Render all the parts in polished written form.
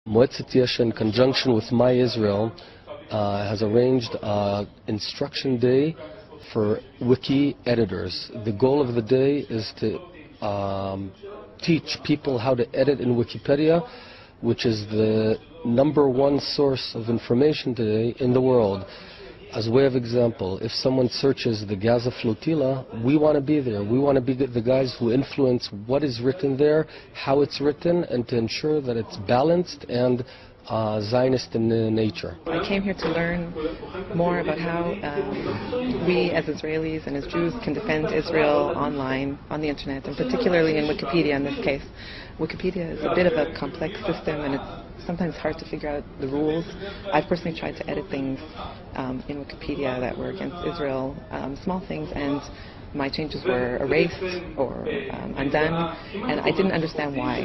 Moetzet Yesha, in conjunction with My Israel, has arranged Instruction Day for wiki editors. The goal of the day is to teach people how to edit in Wikipedia, which is the #1 source of information today in the world. As a way of example, if someone searches the Gaza flotilla, we want to be there. We want to be the guys who influence what is written there, how it's written, and to ensure that it's balanced and Zionist in nature. I came here to learn more about how we as Israelis and as Jews can defend Israel online, on the internet, and particularly in Wikipedia in this case. Wikipedia is a bit of a complex system, and it's sometimes hard to figure out the rules. I've personally tried to edit things in Wikipedia that were against Israel, small things, and my changes were erased or undone, and I didn't understand why.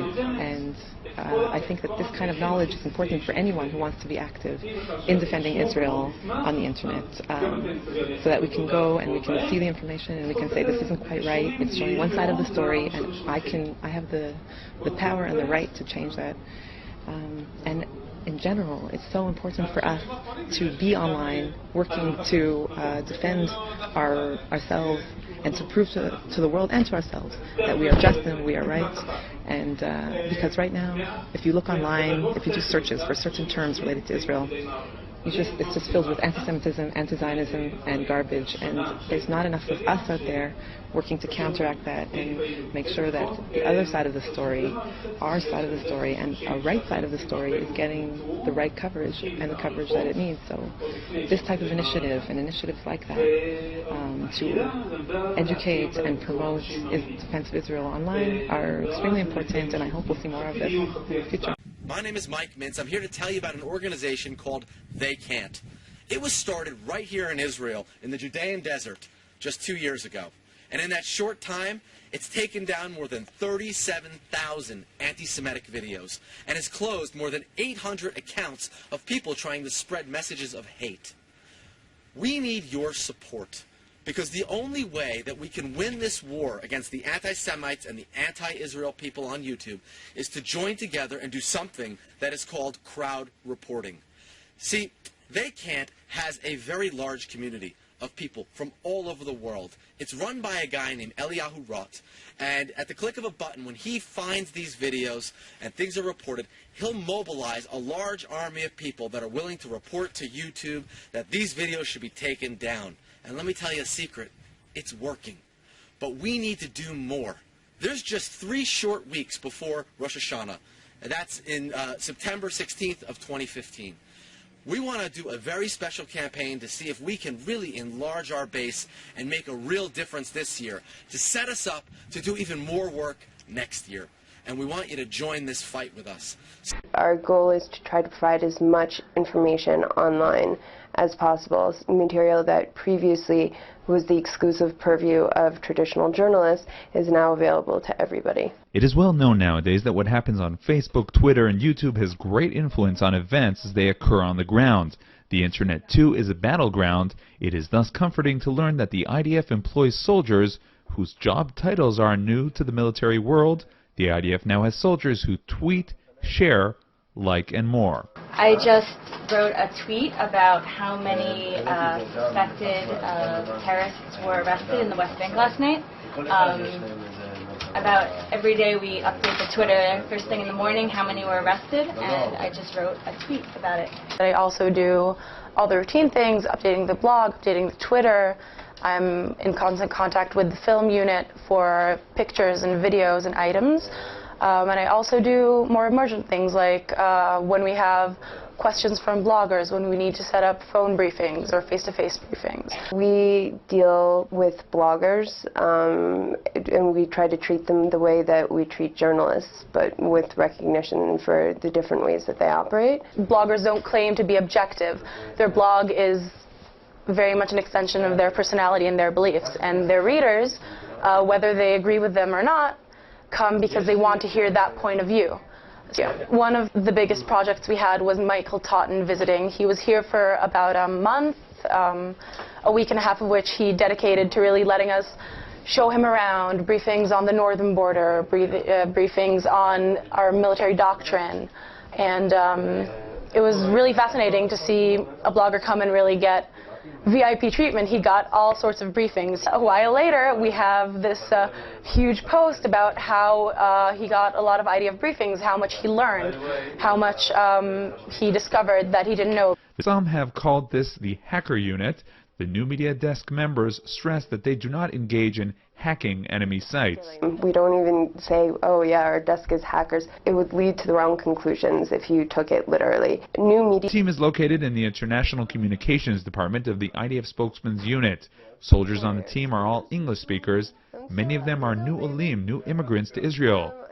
And I think that this kind of knowledge is important for anyone who wants to be active in defending Israel on the internet, so that we can go and we can see the information and we can say this isn't quite right, it's showing one side of the story, and I have the power and the right to change that. And in general, it's so important for us to be online, working to defend ourselves and to prove to the world and to ourselves that we are just and we are right. And because right now, if you look online, if you do searches for certain terms related to Israel, it's just filled with anti-Semitism, anti-Zionism, and garbage. And there's not enough of us out there working to counteract that and make sure that the other side of the story, our side of the story, and our right side of the story is getting the right coverage and the coverage that it needs. So this type of initiative and initiatives like that to educate and promote defense of Israel online are extremely important, and I hope we'll see more of this in the future. My name is Mike Mintz. I'm here to tell you about an organization called They Can't. It was started right here in Israel, in the Judean desert, just 2 years ago. And in that short time, it's taken down more than 37,000 anti-Semitic videos and has closed more than 800 accounts of people trying to spread messages of hate. We need your support, because the only way that we can win this war against the anti-Semites and the anti-Israel people on YouTube is to join together and do something that is called crowd reporting. See, They Can't has a very large community of people from all over the world. It's run by a guy named Eliyahu Rott, and at the click of a button, when he finds these videos and things are reported, he'll mobilize a large army of people that are willing to report to YouTube that these videos should be taken down. And let me tell you a secret, it's working. But we need to do more. There's just 3 short weeks before Rosh Hashanah, and that's in September 16th of 2015. We want to do a very special campaign to see if we can really enlarge our base and make a real difference this year, to set us up to do even more work next year. And we want you to join this fight with us. Our goal is to try to provide as much information online as possible. Material that previously was the exclusive purview of traditional journalists is now available to everybody. It is well known nowadays that what happens on Facebook, Twitter, and YouTube has great influence on events as they occur on the ground. The Internet, too, is a battleground. It is thus comforting to learn that the IDF employs soldiers whose job titles are new to the military world. The IDF now has soldiers who tweet, share, like, and more. I just wrote a tweet about how many suspected terrorists were arrested in the West Bank last night. About every day we update the Twitter first thing in the morning how many were arrested, and I just wrote a tweet about it. I also do all the routine things, updating the blog, updating the Twitter. I'm in constant contact with the film unit for pictures and videos and items. And I also do more emergent things like when we have questions from bloggers, when we need to set up phone briefings or face-to-face briefings. We deal with bloggers and we try to treat them the way that we treat journalists, but with recognition for the different ways that they operate. Bloggers don't claim to be objective. Their blog is very much an extension of their personality and their beliefs, and their readers, whether they agree with them or not, come because they want to hear that point of view. One of the biggest projects we had was Michael Totten visiting. He was here for about a month, a week and a half of which he dedicated to really letting us show him around, briefings on the northern border, briefings on our military doctrine, And it was really fascinating to see a blogger come and really get VIP treatment. He got all sorts of briefings. A while later, we have this huge post about how he got a lot of IDF briefings, how much he learned, how much he discovered that he didn't know. Some have called this the hacker unit. The new media desk members stress that they do not engage in hacking enemy sites. We don't even say, oh yeah, our desk is hackers. It would lead to the wrong conclusions if you took it literally. New media. The team is located in the International Communications Department of the IDF Spokesman's unit. Soldiers on the team are all English speakers. Many of them are new Olim, new immigrants to Israel.